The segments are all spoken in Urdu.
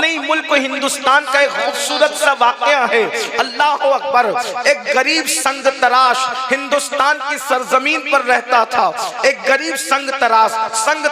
اپنے ہی ملک ہندوستان کا ایک خوبصورت سا واقعہ ہے. اللہ اکبر. ایک غریب سنگ تراش ہندوستان کی سرزمین پر رہتا تھا. ایک غریب سنگ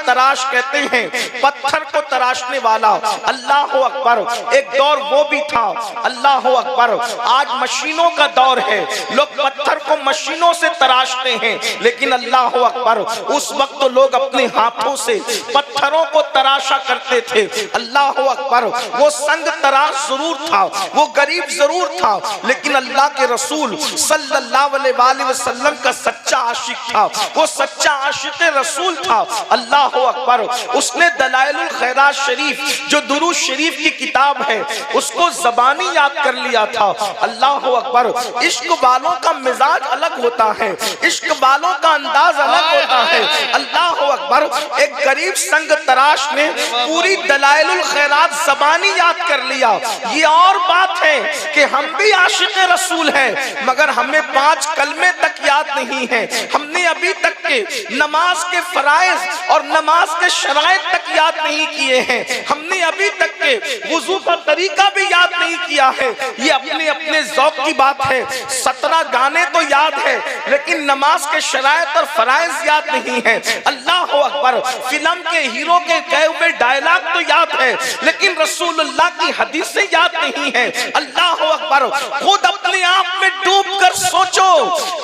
تراش کہتے ہیں پتھر کو تراشنے والا. اللہ اکبر. ایک دور وہ بھی تھا. اللہ اکبر. آج مشینوں کا دور ہے, لوگ پتھر کو مشینوں سے تراشتے ہیں, لیکن اللہ اکبر اس وقت تو لوگ اپنے ہاتھوں سے پتھروں کو تراشا کرتے تھے. اللہ اکبر. وہ سنگ تراش ضرور تھا, وہ غریب ضرور تھا, لیکن اللہ کے رسول صلی اللہ علیہ وآلہ وسلم کا سچا عاشق تھا. وہ سچا عاشق رسول تھا. اللہ اکبر. اس نے دلائل الخیرات شریف جو درود شریف کی کتاب ہے اس کو زبانی یاد کر لیا تھا. اللہ اکبر. عشق والوں کا مزاج الگ ہوتا ہے, عشق والوں کا انداز الگ ہوتا ہے. اللہ اکبر. ایک غریب سنگ تراش نے پوری دلائل الخیرات زبانی یاد کر لیا. یہ اور بات ہے کہ ہم بھی عاشق رسول ہیں مگر ہمیں 5 کلمے تک یاد نہیں ہیں. ہم نے ابھی تک کے نماز کے فرائض اور نماز کے شرائط تک یاد نہیں کیے ہیں. ہم نے ابھی تک کے وضو کا طریقہ بھی یاد نہیں کیا ہے. یہ اپنے اپنے ذوق کی بات ہے. 17 گانے تو یاد ہے لیکن نماز کے شرائط اور فرائض یاد نہیں ہیں. اللہ اکبر. فلم کے ہیرو کے کہے ہوئے ڈائلاگ تو یاد ہے لیکن رسول اللہ کی حدیثیں یاد نہیں ہیں. اللہ اکبر. خود اپنے آپ میں ڈوب کر سوچو,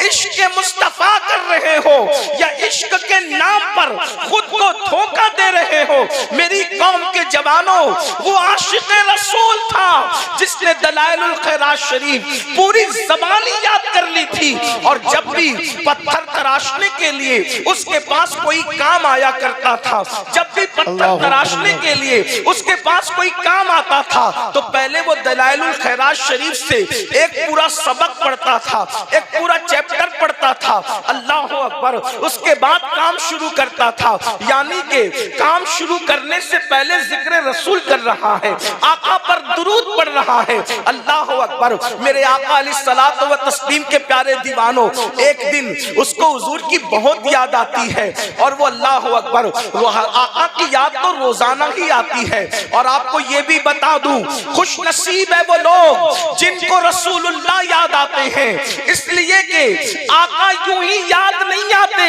عشق مصطفیٰ کر رہے ہو یا عشق کے نام پر خود کو دھوکہ دے رہے ہو؟ میری قوم کے جوانوں, وہ عاشق رسول تھا جس نے دلائل الخیرات شریف پوری زبانی یاد کر لی تھی, اور جب بھی پتھر تراشنے کے لیے اس کے پاس کوئی کام آیا کرتا تھا, جب بھی پتھر تراشنے کے لیے اس کے پاس کوئی کام آتا تھا تو پہلے وہ دلائل الخیرات شریف سے ایک پورا سبق پڑھتا تھا, ایک پورا چیپٹر پڑھتا تھا. اللہ اکبر. اس کے بعد کام شروع کرتا تھا, یعنی کہ کام شروع کرنے سے پہلے ذکر رسول کر رہا ہے, آقا پر درود پڑھ رہا ہے. اللہ اکبر. میرے آقا علیہ الصلوۃ والتسلیم کے پیارے دیوانوں, ایک دن اس کو حضور کی بہت یاد آتی ہے, اور وہ اللہ اکبر وہ آقا کی یاد تو روزانہ ہی آتی ہے. اور آپ کو یہ بھی بتا دوں, خوش نصیب ہے وہ لوگ جن کو رسول اللہ یاد آتے ہیں, اس لیے کہ آقا یوں ہی یاد نہیں آتے,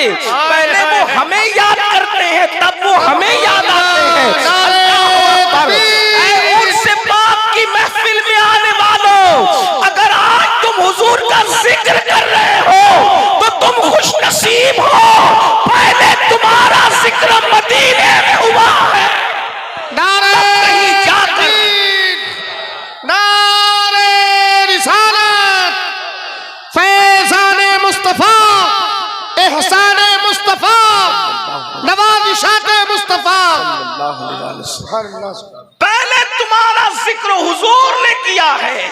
پہلے وہ ہمیں یاد کرتے ہیں تب وہ ہمیں یاد آتے ہیں. اللہ اکبر. اے عرس پاک کی محفل میں آنے والوں, اگر آج تم حضور کا ذکر کر رہے ہو تو تم خوش نصیب ہو, پہلے تمہارا ذکر مدینے میں ہوا ہے. نعرہ تکبیر, نعرہ رسالت, فیضان مصطفیٰ, احسان مصطفیٰ, نوازشات مصطفیٰ. پہلے تمہارا ذکر حضور نے کیا ہے,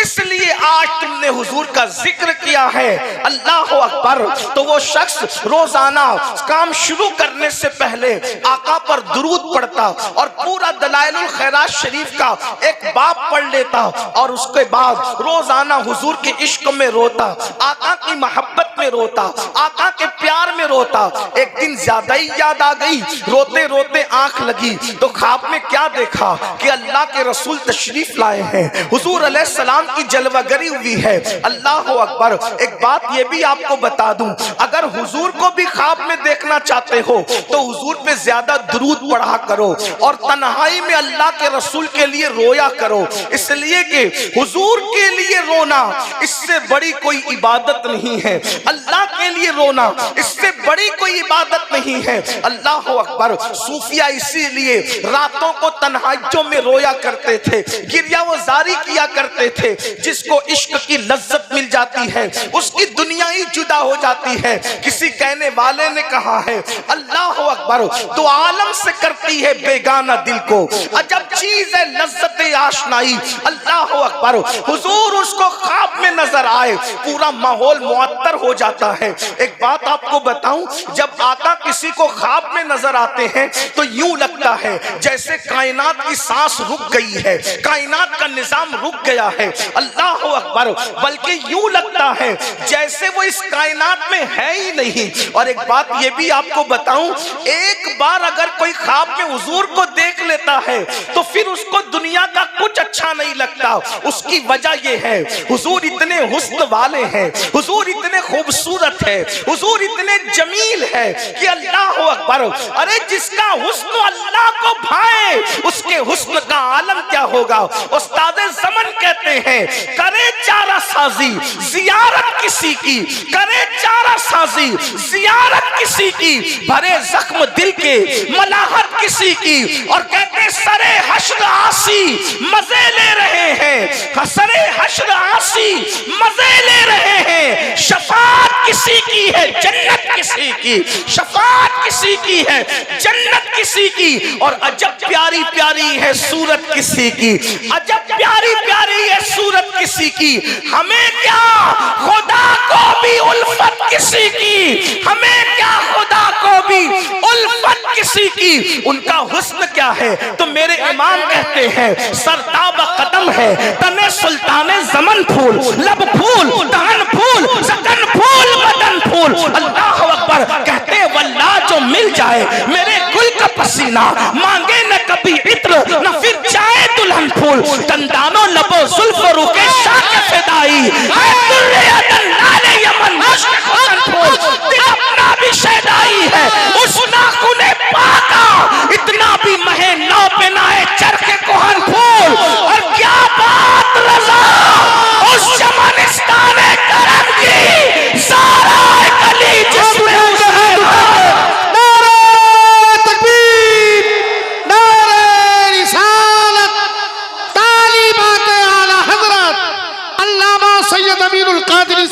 اس لیے آج تم نے حضور کا ذکر کیا ہے. اللہ اکبر. تو وہ شخص روزانہ کام شروع کرنے سے پہلے آقا پر درود پڑھتا اور پورا دلائل الخیرات شریف کا ایک باب پڑھ لیتا, اور اس کے بعد روزانہ حضور کے عشق میں روتا, آقا کی محبت میں روتا, آقا کے پیار میں روتا. ایک دن زیادہ ہی یاد آ گئی, روتے روتے آنکھ لگی تو خواب میں کیا دیکھا کہ اللہ کے رسول تشریف لائے ہیں, حضور علیہ السلام کی جلوہ گری ہوئی ہے. اللہ اکبر. ایک بات یہ بھی آپ کو بتا دوں, اگر حضور کو بھی خواب میں دیکھنا چاہتے ہو تو حضور پہ زیادہ درود پڑھا کرو اور تنہائی میں اللہ کے رسول کے لیے رویا کرو, اس لیے کہ حضور کے لیے رونا اس سے بڑی کوئی عبادت نہیں ہے. اللہ کے لیے رونا اس سے بڑی کوئی عبادت نہیں ہے. اللہ اکبر. صوفیہ اسی لیے راتوں کو تنہائیوں میں رویا کرتے تھے, گریہ وزاری کیا کرتے تھے. جس کو عشق کی لذت مل جاتی ہے اس کی دنیا ہی جدا ہو جاتی ہے. کسی کہنے والے نے کہا ہے, اللہ اکبر, تو عالم سے کرتی ہے بیگانہ دل کو, عجب چیز ہے لذت آشنائی. اللہ اکبر. حضور اس کو خواب میں نظر آئے, پورا ماحول معطر ہو جاتا ہے. ایک بات آپ کو بتاؤں, جب آقا کسی کو خواب میں نظر آتے ہیں تو یوں لگتا لگتا ہے جیسے کائنات کی سانس رک گئی ہے, کائنات کا نظام رک گیا ہے. اللہ اکبر. بلکہ یوں لگتا ہے جیسے وہ اس کائنات میں ہے ہی نہیں. اور ایک بات یہ بھی آپ کو بتاؤں, ایک بار اگر کوئی خواب میں حضور کو دیکھ لیتا ہے تو پھر اس کو دنیا کا کچھ اچھا نہیں لگتا. اس کی وجہ یہ ہے حضور اتنے حسن والے ہیں, حضور اتنے خوبصورت ہے, حضور اتنے جمیل ہے کہ اللہ اکبر. ارے جس کا حسن اللہ کو بھائے اس کے حسن کا عالم کیا ہوگا. استاد زمن کہتے ہیں کرے چارہ سازی زیارت کسی کی, کرے چارہ سازی زیارت کسی کی, بھرے زخم دل کے ملاحت کسی کی. اور کہتے سرے حشر آسی مزے لے رہے ہیں, سرے حشر آسی مزے لے رہے ہیں. شفاعت کسی کی ہے جنت کسی کی, شفاعت کسی کی ہے جنت کسی کی. اور عجب پیاری پیاری ہے صورت کسی کی, عجب پیاری پیاری ہے صورت کسی کی. ہمیں کیا خدا کو بھی الفت کسی کی, ہمیں کیا خدا کو بھی الفت کسی کی. ان کا حسن کیا ہے تو میرے امام کہتے ہیں سرتاب قدم ہے تنے سلطان زمن پھول, لب پھول دہن پھول سکن پھول بدن پھول. اللہ اکبر. کہتے واللہ جو مل جائے میرے گل کا پسینہ, مانگے نہ کبھی عطر نہ پھر جائے دلہن پھول. دندانوں لبو زلف رو کے شاہ فدائی ہے دریادن لال یمن مشک خسن پھول. دل اپنا بھی شہدائی ہے اس ناخن پاکا, اتنا بھی مہے نو پنائے چرخ کوہن پھول. اور کیا بات رضا اس چمنستان کرم کی سارا کلی جس میں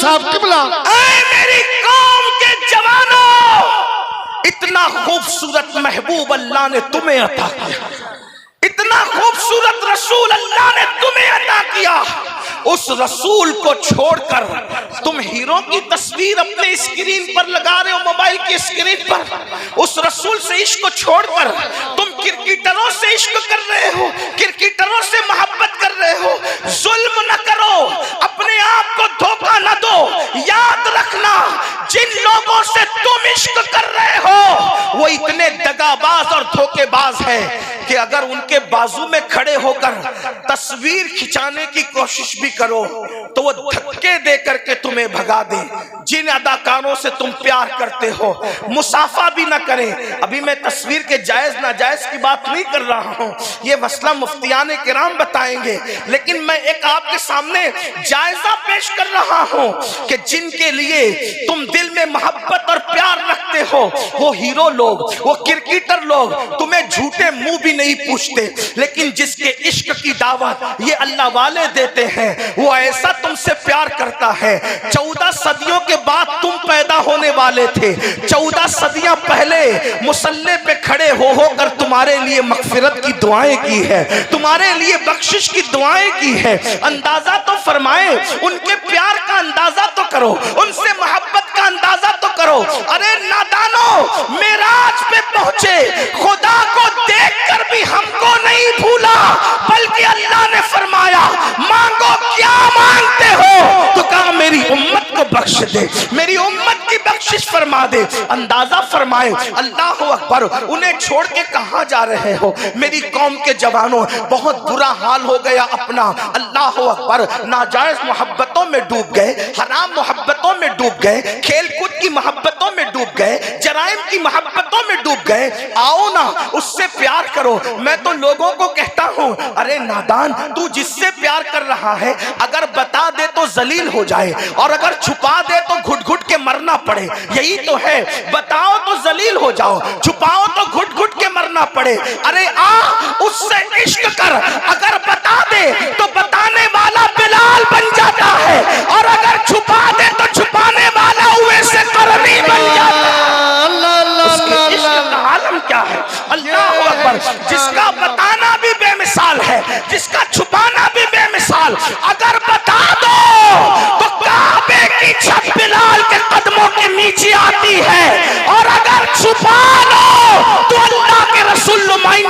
صاحب قبلہ. اے میری قوم کے جوانوں, اتنا خوبصورت محبوب اللہ نے تمہیں عطا کیا, اتنا خوبصورت رسول اللہ نے تمہیں عطا کیا. اس رسول کو چھوڑ کر تم ہیرو کی تصویر اپنے اسکرین پر لگا رہے ہو, موبائل کی اسکرین پر. اس رسول سے عشق کو چھوڑ کر تم کرکٹروں سے عشق کر رہے ہو, کرکٹروں سے محبت کر رہے ہو. ظلم نہ کرو, اپنے آپ کو دھوکہ نہ دو. یاد رکھنا جن لوگوں سے تم عشق کر رہے ہو وہ اتنے دغاباز اور دھوکے باز ہیں کہ اگر ان کے بازو میں کھڑے ہو کر تصویر کھچانے کی کوشش بھی کرو تو وہ دھکے دے کر کے تمہیں بھگا دیں. جن اداکاروں سے تم پیار کرتے ہو مسافہ بھی نہ کریں. ابھی میں تصویر کے جائز ناجائز کی بات نہیں کر رہا ہوں, یہ مسئلہ مفتیان کرام بتائیں گے, لیکن میں ایک آپ کے سامنے جائزہ پیش کر رہا ہوں کہ جن کے لیے تم دل میں محبت اور پیار رکھتے ہو وہ ہیرو لوگ, وہ کرکٹر لوگ تمہیں جھوٹے منہ بھی نہیں پوچھتے, لیکن جس کے عشق کی دعوت یہ اللہ والے دیتے ہیں وہ ایسا تم سے پیار کرتا ہے. 14 صدیوں کے بعد تم پیدا ہونے والے تھے, 14 صدیاں پہلے مصلی پہ کھڑے ہو کر تمہارے لیے مغفرت کی دعائیں کی ہے, تمہارے لیے بخشش کی دعائیں کی ہے. اندازہ تو فرمائیں, ان کے پیار کا اندازہ تو کرو, ان سے محبت کا اندازہ تو کرو. ارے نادانو, معراج پہ پہنچے, خدا کو دیکھ کر بھی ہم کو نہیں بھولا, بلکہ اللہ نے فرمایا مانگو کیا مانگتے ہو, تو کہا میری امت کو بخش دے, میری امت کی بخشش فرما دے. اندازہ فرمائے اللہ اکبر, انہیں چھوڑ کے کہاں جا رہے ہو میری قوم کے جوانوں. بہت برا حال ہو گیا اپنا. اللہ اکبر. ناجائز محبتوں میں ڈوب گئے, حرام محبتوں میں ڈوب گئے, کھیل کود کی محبتوں میں ڈوب گئے, جرائم کی محبتوں میں ڈوب گئے. آؤ نا اس سے پیار کرو. میں تو لوگوں کو کہتا ہوں ارے نادان, تو جس سے پیار کر رہا ہے اگر بتا دے تو ذلیل ہو جائے, اور اگر چھپا دے تو گھٹ گھٹ کے مرنا پڑے. یہی تو ہے, بتاؤ تو ذلیل ہو جاؤ, چھپاؤ تو گھٹ گھٹ کے مرنا پڑے. ارے آ اس سے عشق کر, اگر بتا دے تو بتانے والا بلال بن جاتا ہے, اور اگر چھپا دے تو چھپانے والا ہوئے سے قرنی بن جاتا ہے. اس کے عشق کا عالم کیا ہے. اللہ اکبر. جس کا بتانا بھی بے مثال ہے, جس کا چھپانا بھی بے مثال. اگر بتا دو تو کعبے کی چھت بلال کے قدموں کے نیچے آتی ہے, اور اگر چھپا لو تو اللہ کے رسول نمائندے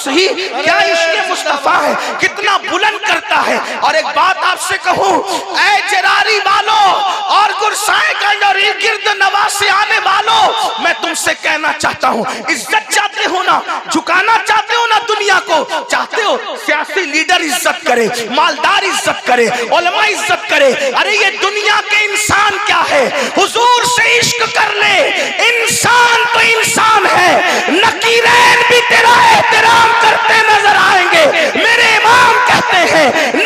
صحیح کیا عشق مصطفیٰ ہے، کتنا بلند کرتا ہے۔ اور ایک بات آپ سے کہوں، اے جراری والوں اور گرسائے گنج اور گرد نواح سے آنے والوں، میں تم سے کہنا چاہتا ہوں، عزت چاہتے ہو نا، جھکانا چاہتے ہو نا دنیا کو، چاہتے ہو سیاسی لیڈر عزت کرے، مالدار عزت کرے، علماء عزت کرے، ارے یہ دنیا کے انسان کیا ہے؟ حضور سے عشق کر لے، انسان تو انسان ہے، نکیرین بھی تیرا احترام کرتے نظر آئیں گے۔ میرے امام کہتے ہیں